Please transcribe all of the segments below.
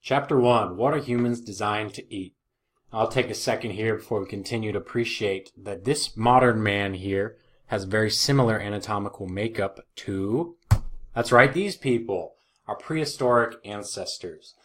Chapter 1, What are humans designed to eat? I'll take a second here before we continue to appreciate that this modern man here has very similar anatomical makeup to, that's right, these people, our prehistoric ancestors.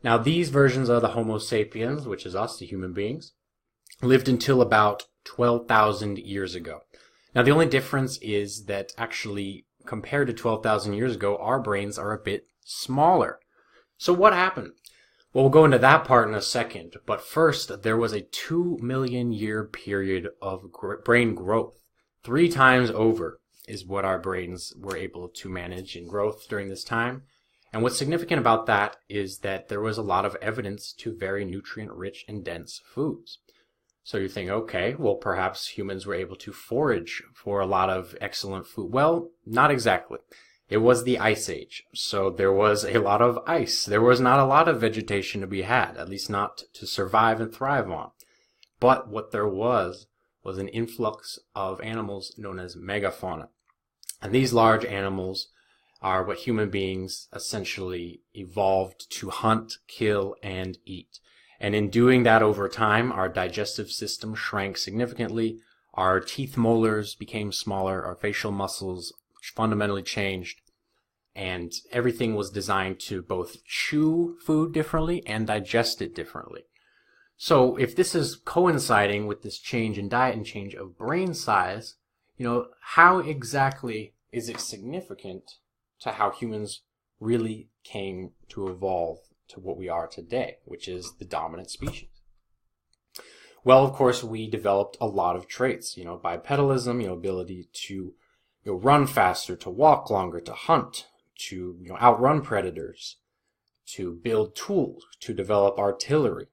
Now these versions of the Homo sapiens, which is us, the human beings, lived until about 12,000 years ago. Now the only difference is that actually compared to 12,000 years ago, our brains are a bit smaller. So what happened? Well, we'll go into that part in a second, but first, there was a 2 million year period of brain growth. 3 times over is what our brains were able to manage in growth during this time. And what's significant about that is that there was a lot of evidence to very nutrient-rich and dense foods. So you think, okay, well, perhaps humans were able to forage for a lot of excellent food. Well, not exactly. It was the Ice Age, so there was a lot of ice. There was not a lot of vegetation to be had, at least not to survive and thrive on. But what there was an influx of animals known as megafauna. And these large animals are what human beings essentially evolved to hunt, kill, and eat. And in doing that over time, our digestive system shrank significantly, our teeth molars became smaller, our facial muscles fundamentally changed, and everything was designed to both chew food differently and digest it differently. So if this is coinciding with this change in diet and change of brain size, how exactly is it significant to how humans really came to evolve to what we are today, which is the dominant species? Well, of course, we developed a lot of traits, bipedalism, ability to run faster, to walk longer, to hunt, to outrun predators, to build tools, to develop artillery.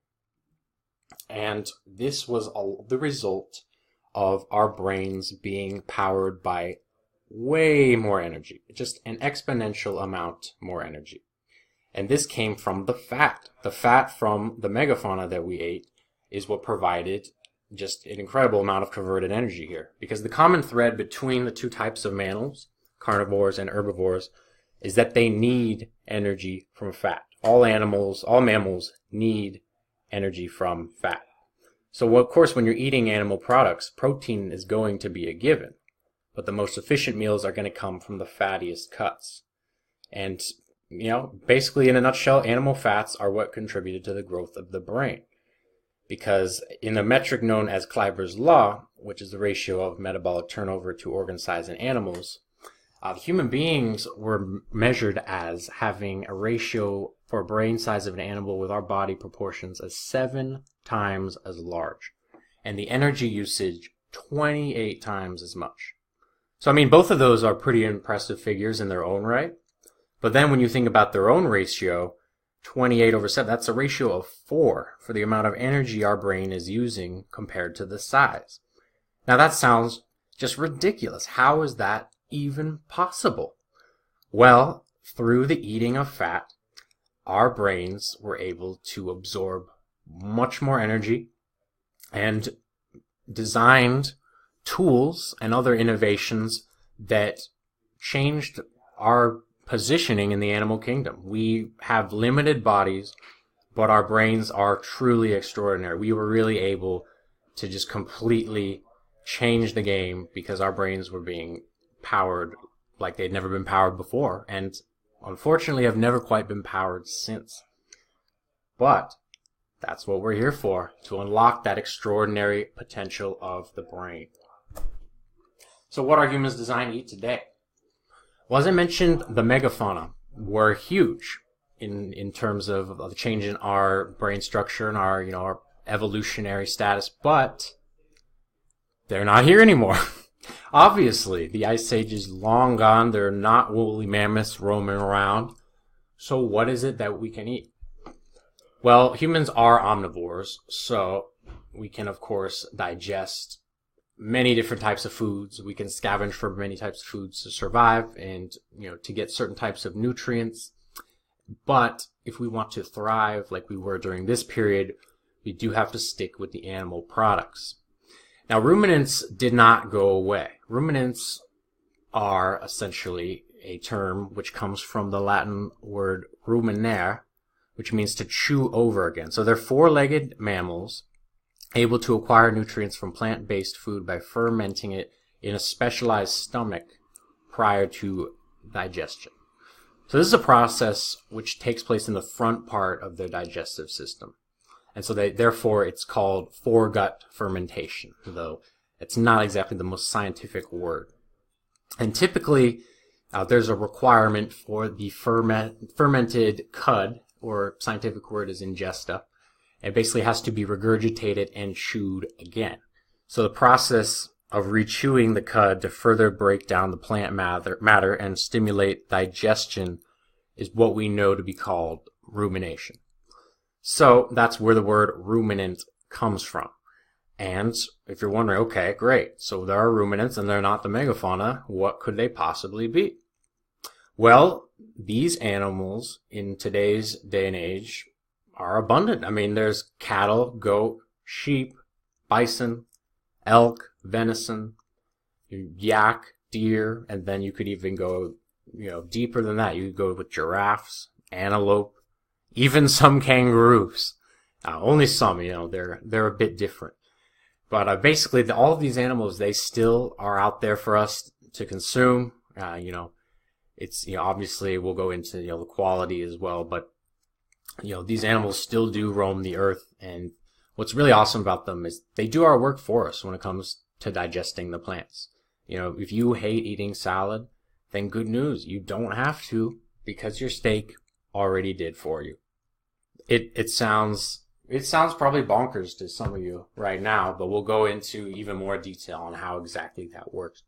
And this was the result of our brains being powered by way more energy, just an exponential amount more energy. And this came from the fat. The fat from the megafauna that we ate is what provided just an incredible amount of converted energy here. Because the common thread between the two types of mammals, carnivores and herbivores, is that they need energy from fat. All mammals need energy from fat. So of course, when you're eating animal products, protein is going to be a given. But the most efficient meals are going to come from the fattiest cuts. And, basically in a nutshell, animal fats are what contributed to the growth of the brain. Because in the metric known as Kleiber's law, which is the ratio of metabolic turnover to organ size in animals, human beings were measured as having a ratio for brain size of an animal with our body proportions as 7 times as large. And the energy usage 28 times as much. So, both of those are pretty impressive figures in their own right. But then when you think about their own ratio, 28 over 7, that's a ratio of 4 for the amount of energy our brain is using compared to the size. Now that sounds just ridiculous. How is that even possible? Well, through the eating of fat, our brains were able to absorb much more energy and designed tools and other innovations that changed our positioning in the animal kingdom. We have limited bodies, but our brains are truly extraordinary. We were really able to just completely change the game because our brains were being powered like they'd never been powered before, and unfortunately have never quite been powered since. But that's what we're here for, to unlock that extraordinary potential of the brain. So what are humans designed to eat today? Well, as I mentioned, the megafauna were huge in terms of the change in our brain structure and our evolutionary status, but they're not here anymore. Obviously, the Ice Age is long gone. There are not woolly mammoths roaming around. So what is it that we can eat? Well, humans are omnivores, so we can, of course, digest many different types of foods. We can scavenge for many types of foods to survive and, to get certain types of nutrients. But if we want to thrive like we were during this period, we do have to stick with the animal products. Now, ruminants did not go away. Ruminants are essentially a term which comes from the Latin word ruminare, which means to chew over again. So they're four-legged mammals able to acquire nutrients from plant-based food by fermenting it in a specialized stomach prior to digestion. So this is a process which takes place in the front part of their digestive system. And so therefore it's called foregut fermentation, though it's not exactly the most scientific word. And typically there's a requirement for the fermented cud, or scientific word is ingesta. It basically has to be regurgitated and chewed again. So the process of rechewing the cud to further break down the plant matter and stimulate digestion is what we know to be called rumination. So that's where the word ruminant comes from. And if you're wondering, okay, great, so there are ruminants and they're not the megafauna, what could they possibly be? Well, these animals in today's day and age are abundant. I mean, there's cattle, goat, sheep, bison, elk, venison, yak, deer, and then you could even go, deeper than that. You could go with giraffes, antelope, even some kangaroos. Only some, they're a bit different. But basically, all of these animals, they still are out there for us to consume. It's, obviously we'll go into, the quality as well, but, these animals still do roam the earth. And what's really awesome about them is they do our work for us when it comes to digesting the plants. If you hate eating salad, then good news, you don't have to, because your steak already did for you. It sounds probably bonkers to some of you right now, but we'll go into even more detail on how exactly that works.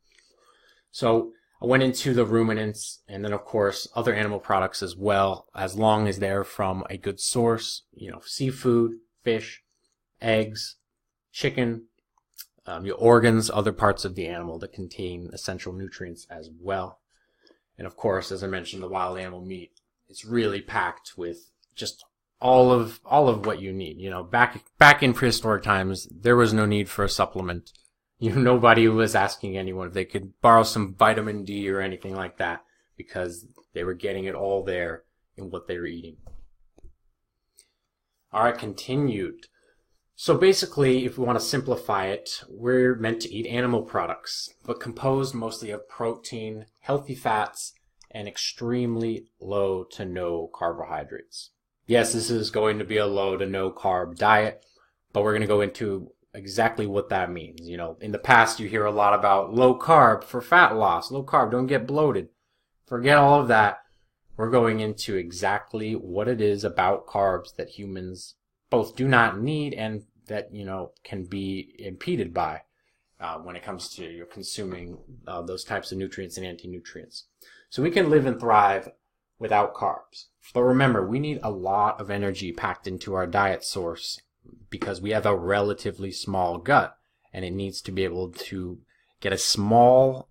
So I went into the ruminants and then, of course, other animal products as well, as long as they're from a good source, seafood, fish, eggs, chicken, your organs, other parts of the animal that contain essential nutrients as well. And of course, as I mentioned, the wild animal meat, it's really packed with just all of what you need. Back in prehistoric times, there was no need for a supplement. Nobody was asking anyone if they could borrow some vitamin D or anything like that, because they were getting it all there in what they were eating. All right, continued. So basically, if we want to simplify it, we're meant to eat animal products, but composed mostly of protein, healthy fats, and extremely low to no carbohydrates. Yes, this is going to be a low to no carb diet, but we're going to go into exactly what that means. In the past, you hear a lot about low carb for fat loss, low carb, don't get bloated. Forget all of that. We're going into exactly what it is about carbs that humans both do not need and that, can be impeded by when it comes to consuming those types of nutrients and anti-nutrients. So we can live and thrive without carbs. But remember, we need a lot of energy packed into our diet source because we have a relatively small gut, and it needs to be able to get a small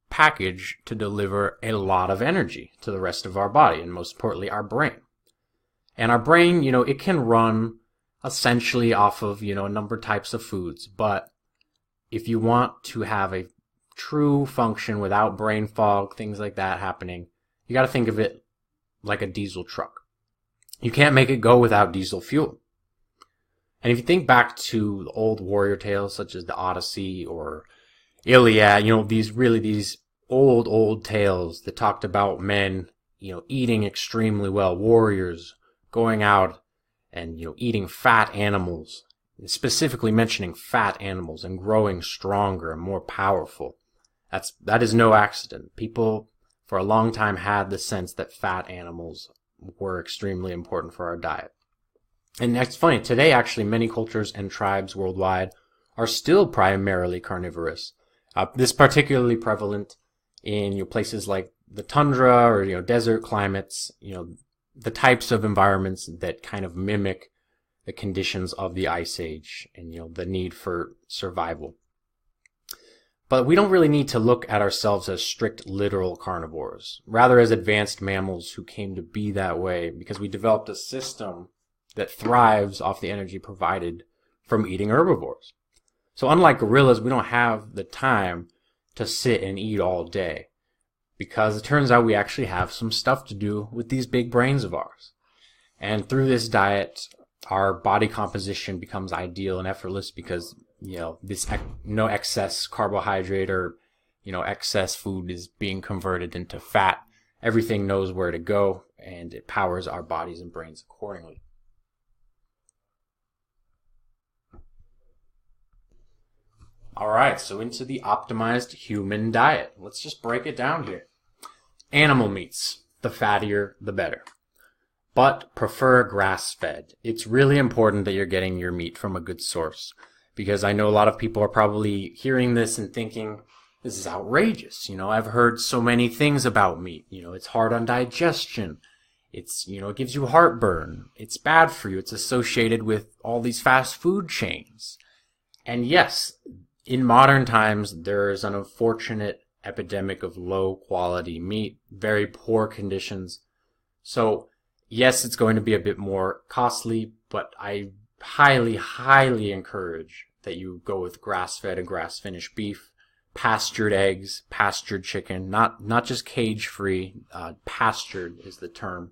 package to deliver a lot of energy to the rest of our body, and most importantly, our brain. And our brain, it can run essentially off of, a number of types of foods, but if you want to have a true function without brain fog, things like that happening, you got to think of it like a diesel truck. You can't make it go without diesel fuel. And if you think back to the old warrior tales such as the Odyssey or Iliad, these old tales that talked about men, eating extremely well, warriors going out and, eating fat animals, specifically mentioning fat animals and growing stronger and more powerful. That is no accident. People for a long time had the sense that fat animals were extremely important for our diet. And that's funny. Today, actually, many cultures and tribes worldwide are still primarily carnivorous. This is particularly prevalent in places like the tundra or desert climates, the types of environments that kind of mimic the conditions of the Ice Age and the need for survival. But we don't really need to look at ourselves as strict literal carnivores, rather as advanced mammals who came to be that way because we developed a system that thrives off the energy provided from eating herbivores. So unlike gorillas, we don't have the time to sit and eat all day because it turns out we actually have some stuff to do with these big brains of ours. And through this diet, our body composition becomes ideal and effortless because, this no excess carbohydrate or, excess food is being converted into fat. Everything knows where to go, and it powers our bodies and brains accordingly. All right, so into the optimized human diet. Let's just break it down here. Animal meats, the fattier, the better. But prefer grass-fed. It's really important that you're getting your meat from a good source, because I know a lot of people are probably hearing this and thinking, this is outrageous. I've heard so many things about meat. It's hard on digestion. It's, it gives you heartburn. It's bad for you. It's associated with all these fast food chains. And yes, in modern times, there is an unfortunate epidemic of low quality meat, very poor conditions. So yes, it's going to be a bit more costly, but I highly, highly encourage that you go with grass-fed and grass-finished beef, pastured eggs, pastured chicken, not just cage-free, pastured is the term,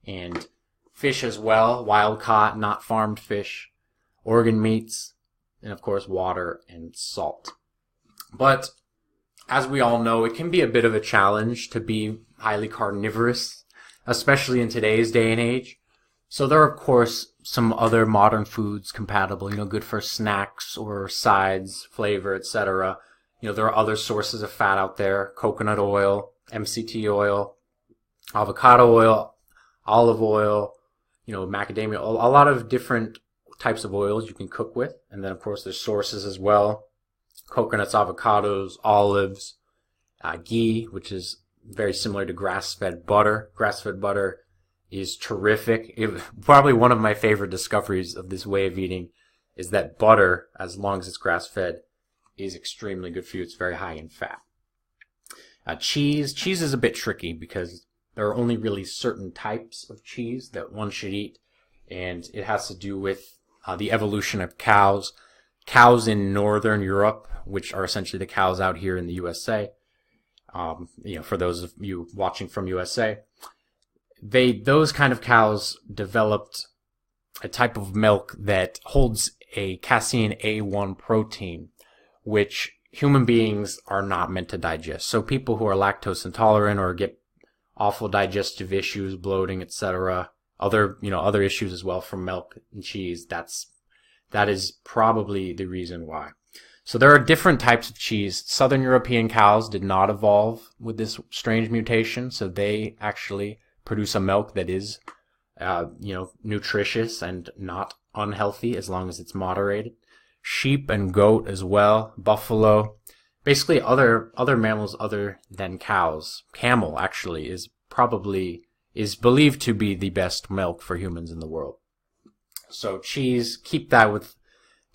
and fish as well, wild-caught, not farmed fish, organ meats, and of course water and salt. But as we all know, it can be a bit of a challenge to be highly carnivorous, especially in today's day and age. So there are, of course, some other modern foods compatible, good for snacks or sides, flavor, etc. There are other sources of fat out there: coconut oil, MCT oil, avocado oil, olive oil, macadamia oil, a lot of different types of oils you can cook with. And then, of course, there's sources as well: coconuts, avocados, olives, ghee, which is very similar to grass-fed butter. Grass-fed butter is terrific. Probably one of my favorite discoveries of this way of eating is that butter, as long as it's grass-fed, is extremely good for you. It's very high in fat. Cheese is a bit tricky because there are only really certain types of cheese that one should eat, and it has to do with the evolution of cows. Cows in Northern Europe, which are essentially the cows out here in the USA, for those of you watching from USA, those kind of cows developed a type of milk that holds a casein A1 protein, which human beings are not meant to digest. So people who are lactose intolerant or get awful digestive issues, bloating, etc., other issues as well from milk and cheese, that is probably the reason why. So there are different types of cheese. Southern European cows did not evolve with this strange mutation, so they actually produce a milk that is, nutritious and not unhealthy as long as it's moderated. Sheep and goat as well, buffalo, basically other mammals other than cows. Camel actually is believed to be the best milk for humans in the world. So cheese, keep that with,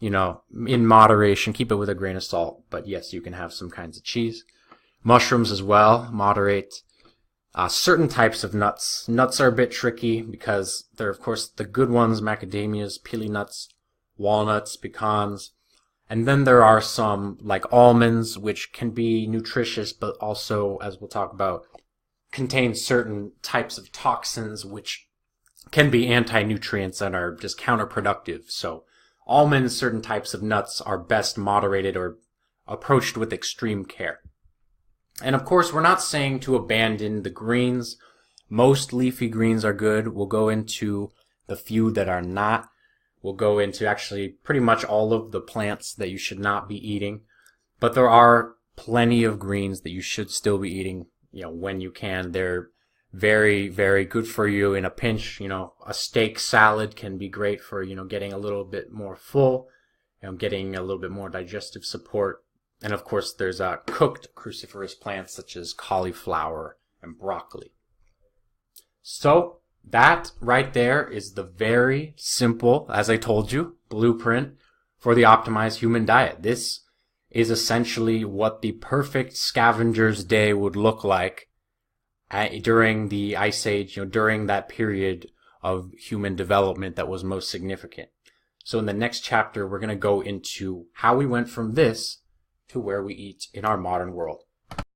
in moderation, keep it with a grain of salt. But yes, you can have some kinds of cheese. Mushrooms as well, moderate. Certain types of nuts. Nuts are a bit tricky because they're, of course, the good ones: macadamias, pili nuts, walnuts, pecans. And then there are some, like almonds, which can be nutritious, but also, as we'll talk about, contain certain types of toxins, which can be anti-nutrients and are just counterproductive. So almonds, certain types of nuts are best moderated or approached with extreme care. And of course, we're not saying to abandon the greens. Most leafy greens are good. We'll go into the few that are not. We'll go into actually pretty much all of the plants that you should not be eating. But there are plenty of greens that you should still be eating, when you can. They're very, very good for you in a pinch. A steak salad can be great for, getting a little bit more full, getting a little bit more digestive support. And of course, there's cooked cruciferous plants such as cauliflower and broccoli. So that right there is the very simple, as I told you, blueprint for the optimized human diet. This is essentially what the perfect scavenger's day would look like during the Ice Age, during that period of human development that was most significant. So in the next chapter, we're going to go into how we went from this to where we eat in our modern world.